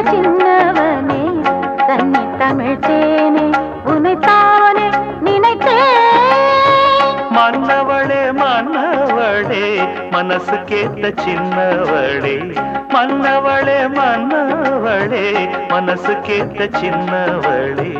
சின்னவனே தன்னை தமிழ் தேனே உனைத்தானே நினைத்தேன். மன்னவளே மன்னவளே மனசு கேட்ட சின்னவளே, மன்னவளே மன்னவளே மனசு கேட்ட சின்னவளே,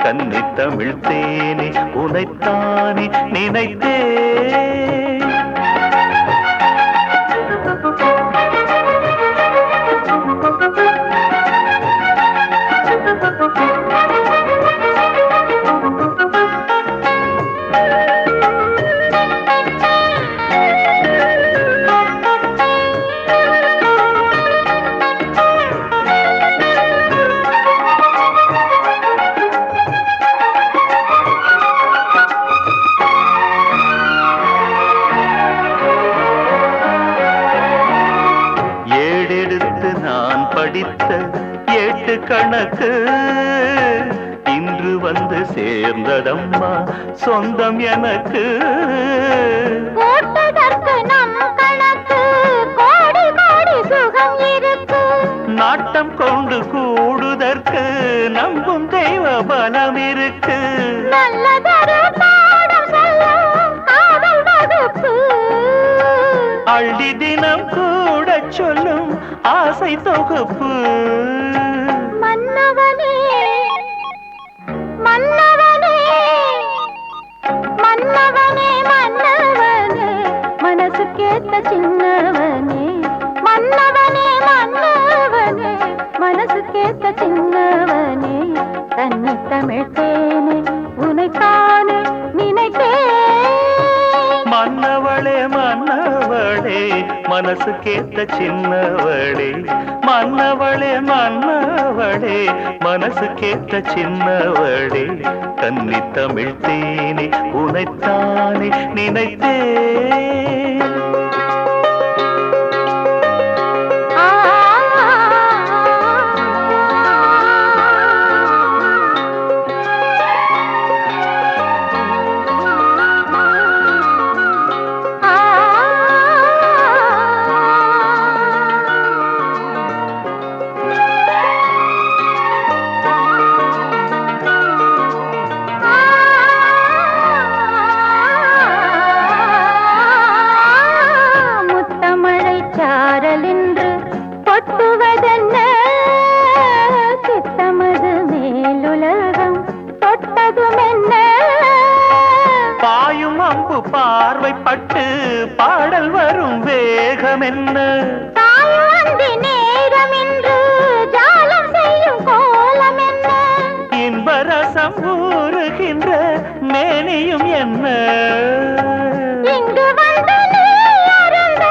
கன்னி தமிழ் தேனே உனைத்தானே நினைத்தேன். ஏடெடுத்து நான் படித்த ஏட்டு கணக்கு இன்று வந்து சேர்ந்ததம்மா சொந்தம் எனக்கு. நம் கணக்கு கோடி கோடி சுகம் இருக்கு, நாட்டம் கொண்டு கூடுதற்கு நம்பும் தெய்வ பலம் இருக்கு. நல்லதொரு பாடம் சொல்லும் காதல் வகுப்பு, அள்ளி தினம் கூட சொல்லும் ஆசை தொகுப்பு. மன்னவனே மன்னவனே மன்னவனே மன்னவனே மனசு கேட்ட சின்னவனே, மன்னவனே மன்னவனே மனசு கேட்ட சின்னவனே, தன்னை தமிழ் தேனே உனைத்தானே நினைத்தேன். மன்னவளே மன்னவளே மனசு கேட்ட சின்னவளே, மன்னவளே மன்னவளே மனசு கேட்ட சின்னவளே, கன்னி தமிழ் தேனே உனைத்தானே நினைத்தேன். பொட்டுவதென்ன சித்தமது மேலுலகம் தொட்டதும் என்ன, பாயும் அம்பு பார்வைப்பட்டு பாடல் வரும் வேகம் என்ன, தாயுந்தி நேரம் என்று ஜாலம் செய்யும் கோலம் என்ன, இன்பரசம் ஊறுகின்ற மேனியும் என்ன, இங்கு வந்து நீ அருந்த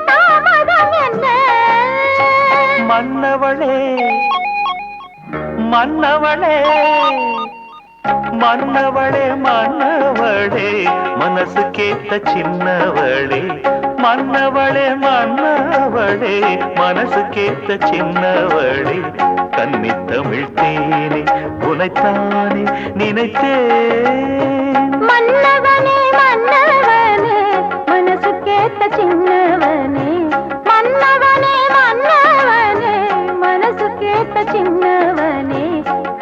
தாமதம் என்ன. மன்னவளே மன்னவளே மன்னவளே மன்னவளே மனசு கேட்ட சின்னவளே, மன்னவளே மன்னவளே மனசு கேட்ட சின்னவளே, கன்னி தமிழ் தேனே உனைத்தானே நினைத்தேன். மன்னவனே மன்னவனே மனசு கேட்ட சின்னவனே, மன்னவனே மன்னவனே மனசு கேட்ட சின்னவனே,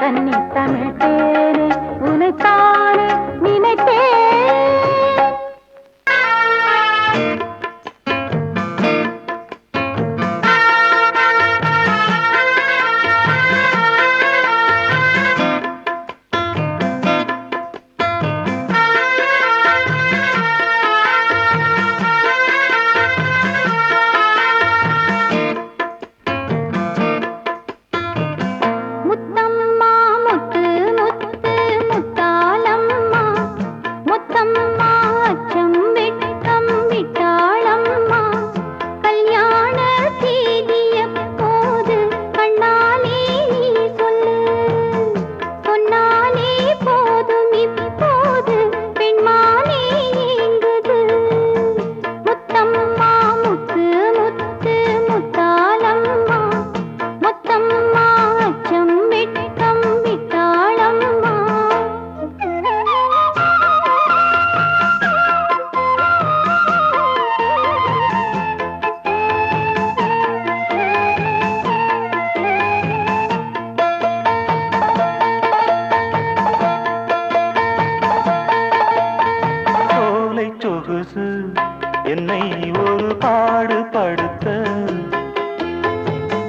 கன்னி தமிழ் தேனே உனைத்தானே நினைத்தேன்.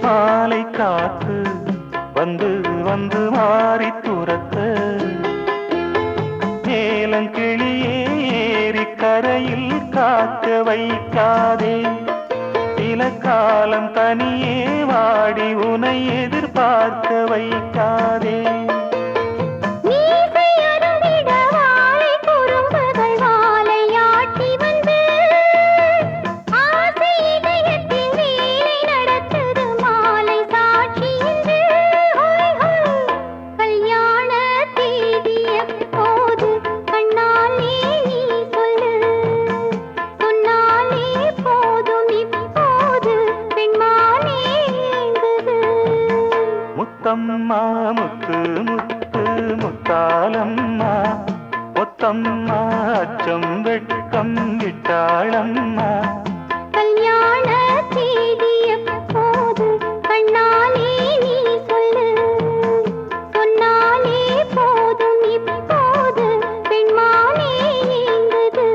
மாலை காத்து வந்து வந்து மாறி துரத்த மேலங்கிளியே ஏறி கரையில் காக்க வைக்காதே சில காலம் தனியே வாடி உனை எதிர்பார்க்க வைக்காதே முத்தம்மா முத்து முத்து முத்தாலம்மா முத்தம்மா அச்சம் வெட்கம் விட்டாளம்மா கல்யாண செய்திய போது கண்ணாலே நீ சொல்லு சொன்னாலே போதும் இப்போது பெண்மானே ஏங்குது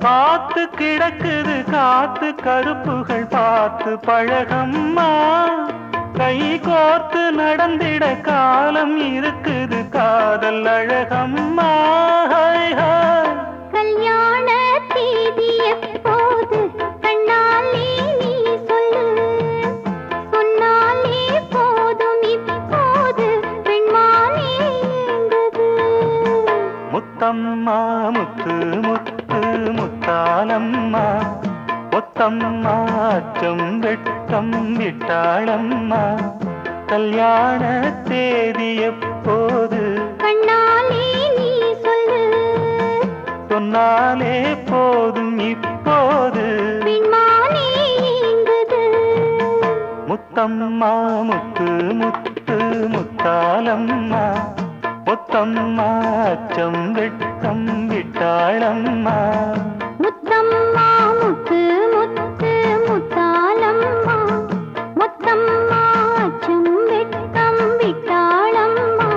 காத்து கிடக்குது காத்து கருப்புகள் பார்த்து பழகம்மா கை கோர்த்து நடந்திட காலம் இருக்குது காதல் அழகம்மா ஹாய் ஹாய் கல்யாண தேதி எப்போது கண்ணாலே நீ சொல்லு சொன்னாலே போதும் இப்போது பெண்மானே ஏங்குது முத்தம்மா முத்து முத்து முத்தாலம்மா முத்தம்மா அச்சம் வெட்கம் விட்டாளம்மா கல்யாண தேதி எப்போது கண்ணாலே நீ சொல்லு சொன்னாலே போதும் இப்போது பெண்மானே ஏங்குது முத்தம்மா முத்து முத்து முத்தாலம்மா முத்தம்மா அச்சம் வெட்கம் விட்டாளம்மா முத்தம்மா முத்து முத்து முத்தாலம்மா முத்தம்மா அச்சம் வெட்கம் விட்டாளம்மா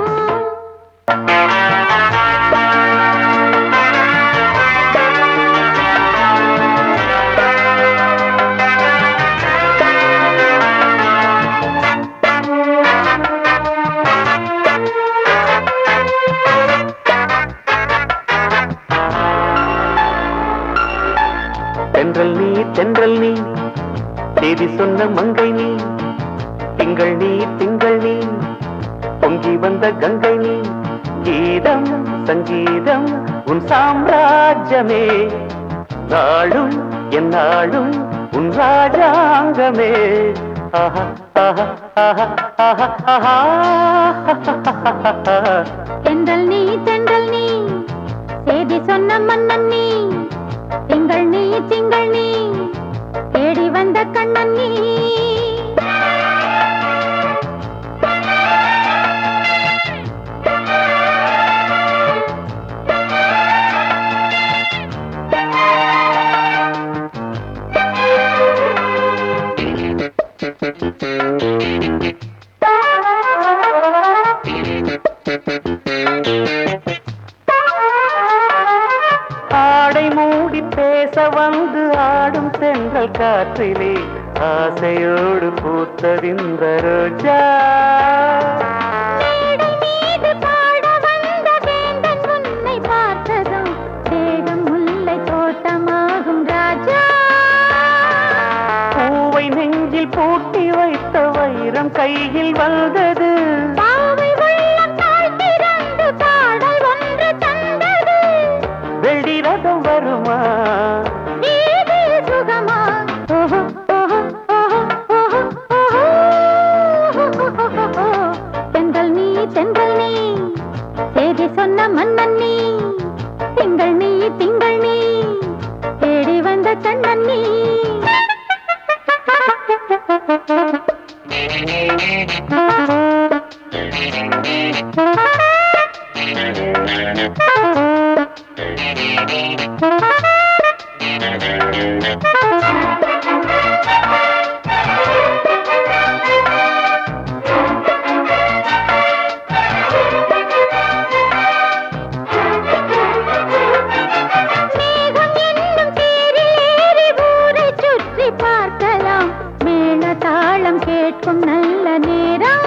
தென்றல் நீ தேதி சொன்ன மங்கை நீ திங்கள் நீ பொங்கி வந்த கங்கை நீ கீதம் சங்கீதம் உன் சாம்ராஜ்யமே நாளும் என்னாளும் உன் ராஜாங்கமே ஆஹா ஆஹா ஆஹா ஆஹா ஆஹா தென்றல் நீ தேதி சொன்ன மன்னன் நீ திங்கள் நீ தேடி வந்த கண்ணன் நீ ஆடை மூடி பேச வந்து ஆடும் தென்றல் காற்றிலே ஆசையோடு பூத்ததிந்த ரோஜா பூவை நெஞ்சில் பூட்டி வைத்த வைரம் கையில் வந்தது வெள்ளி மோதம் வருமா நீதி சுகமா ஓஹோ ஓஹோ ஓஹோ ஓஹோ ஓஹோ தென்றல் நீ செய்தி சொன்ன மன்னன் நீ திங்கள் நீ தேடி வந்த கண்ணன் நீ கேட்கும் நல்ல நேரம்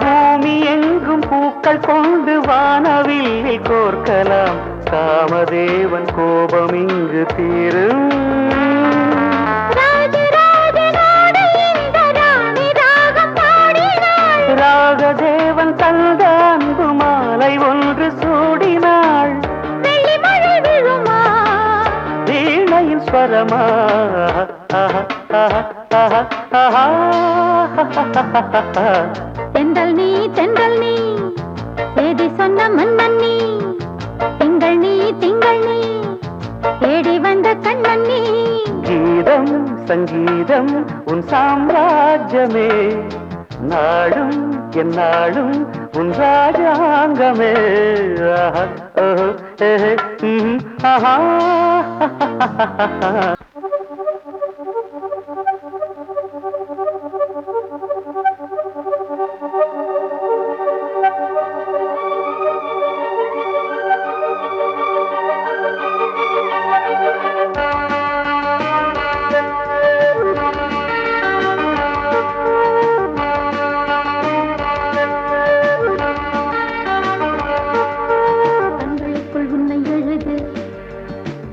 பூமி எங்கும் பூக்கள் கொண்டு வானவில் கோர்க்கலாம் காமதேவன் கோபம் இங்கு தீரும் ராகதேவன் தந்த அன்பு மாலை ஒன்று சூடினாள் வீணையின் ஸ்வரமா தென்றல் நீ செய்தி சொன்ன மன்னன் நீ திங்கள் நீ தேடி வந்த கண்ணன் நீ கீதம் சங்கீதம் உன் சாம்ராஜ்யமே நாடும் என்னாடும் உன் ராஜாங்கமே ஆஹா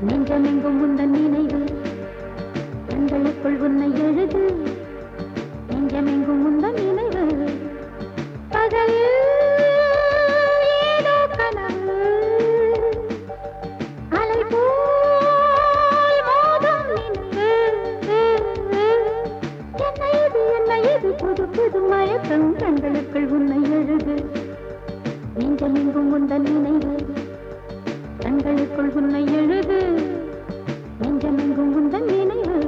நெஞ்சமெங்கும் உந்தன் நினைவு கண்களுக்குள் உன்னை எழுது நெஞ்சமெங்கும் உந்தன் நினைவு பகல் ஏதோ கனவு அலை போல் மோதும் நினைவு என்ன இது புது புது மயக்கம் கண்களுக்குள் உன்னை எழுது நெஞ்சமெங்கும் உந்தன் நினைவு கண்களுக்குள் உன்னை எழுது நெஞ்சமெங்கும் உந்தன் நினைவு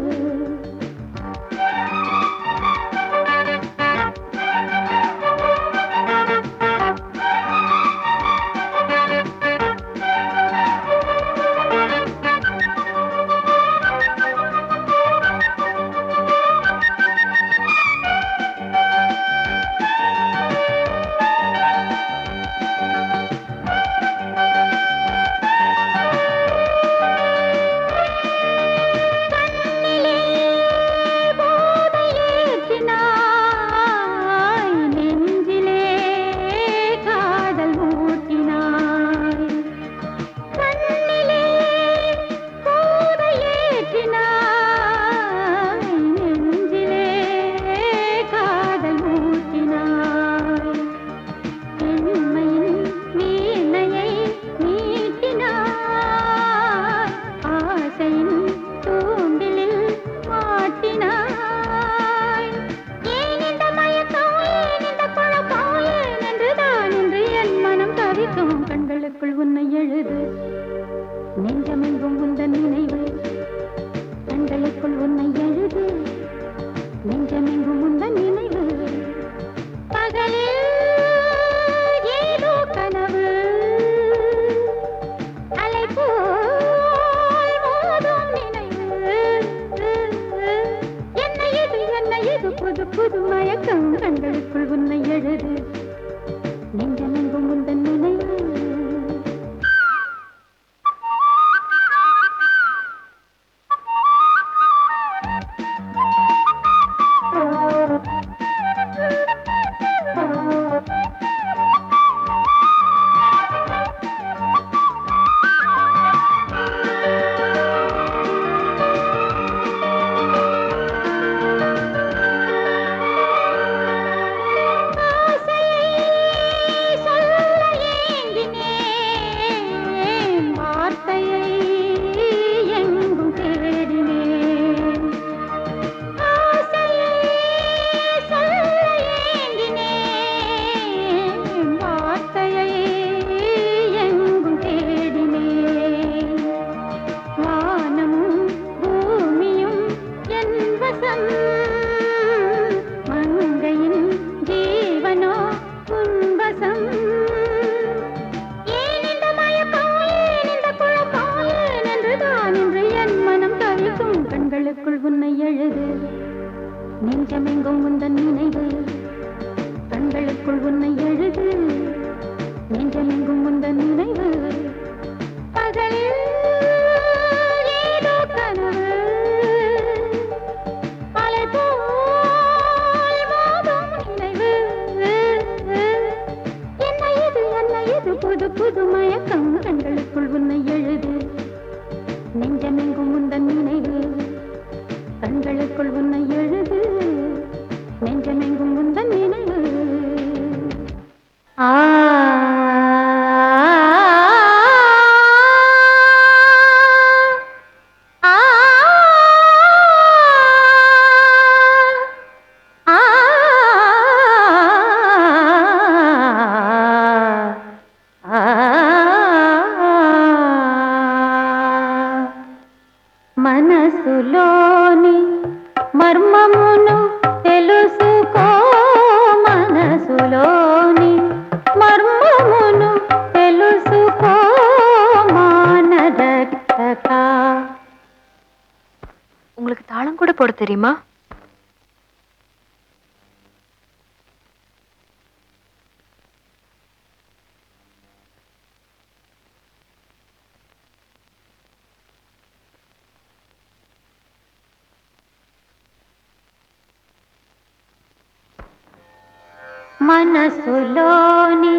கண்களுக்குள் உன்னை எழுது நெஞ்சமெங்கும் உந்தன் நினைவு கண்களுக்குள் உன்னை எழுது நெஞ்சமெங்கும் உந்தன் நினைவு பகலில் ஏதோ கனவு அலை போல் மோதும் நினைவு என்ன இது புது புது மயக்கம் கண்களுக்குள் உன்னை எழுது நெஞ்சமெங்கும் உந்தன் நினைவு ஆசையை கண்களுக்குள் உன்னை எழுது நெஞ்சமெங்கும் உந்தன் நினைவு கண்களுக்குள் உன்னை எழுது நெஞ்சமெங்கும் உந்தன் நினைவு பகலில் ஏதோ கனவு அலை போல் மோதும் நினைவு என்ன இது புது புது மயக்கம் கண்களுக்குள் உன்னை எழுது நெஞ்சமெங்கும் உந்தன் நினைவு கண்களுக்குள் உன்னை எழுது நெஞ்சமெங்கும் உந்தன் நினைவு ஆ మనసులోని మర్మమును తెలుసుకో మనసులోని మర్మమును తెలుసుకో మానరక్షక. உங்களுக்கு தாளம் கூட போட தெரியுமா? మనసులోని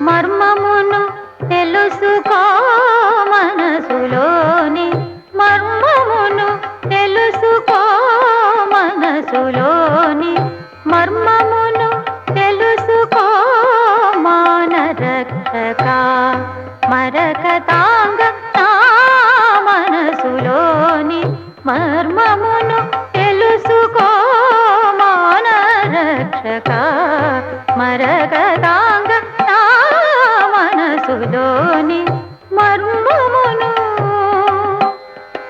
మర్మమును తెలుసుకో మనసులోని మర్మమును తెలుసుకో మనసులోని మర్మమును తెలుసుకో మానరక్షక మరకతాంగ నా మనసులోని మర్మమును తెలుసుకో మానరక్షక మరకతాంగ నా మనసులోని మర్మమును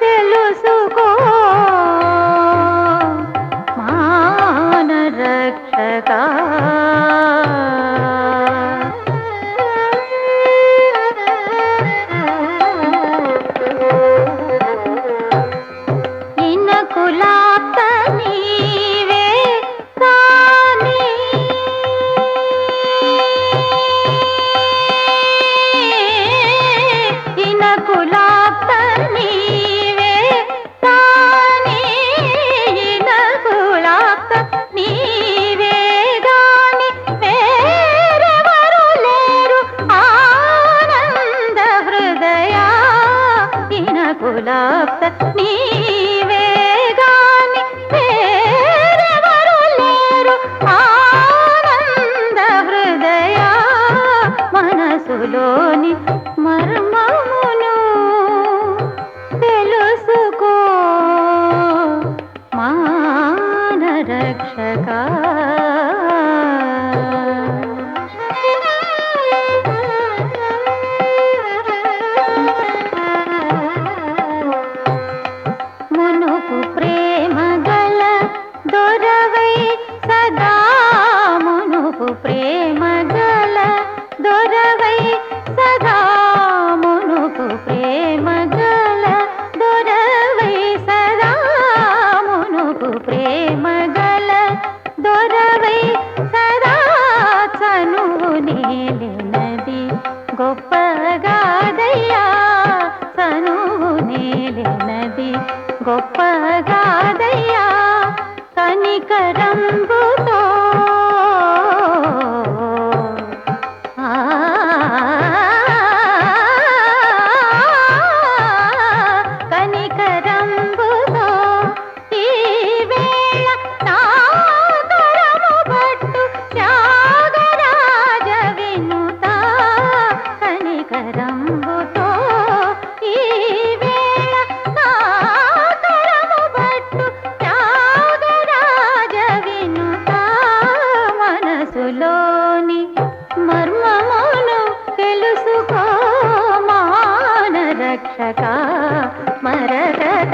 తెలుసుకో మానరక్షక. ఇనకులాప్త నీవే కాని ఇనకులాప్త నీవే కాని ఇనకులాప్త నీవే గాని వేరెవరు లేరు ఆనంద హృదయ ఇనకులాప్త నీవే గాని వేరెవరు లేరు ఆనంద హృదయ మనసులోని మర్మమును తెలుసుకో మానరక్షక. మునుపు ప్రేమ గల దొరవై సదా మునుపు ప్రేమ గల దొరవై సదా మునుపు ప్రేమ గల దొరవై సదా మునుపు ప్రేమ గల దొరవై సదా చనువు నేలినది గొప్పగాదయ్యా చనువు నేలినది గొప్పగాదయ్యా కనికరంబుతో కనికరంబుతో ఈ వేళ నా కరము పట్టు త్యాగరాజ వినుత కనికరంబుతో ఈ వేళ నా కరము పట్టు త్యాగరాజ వినుత మనసులోని మర్మమును తెలుసుకో మానరక్షక మరకత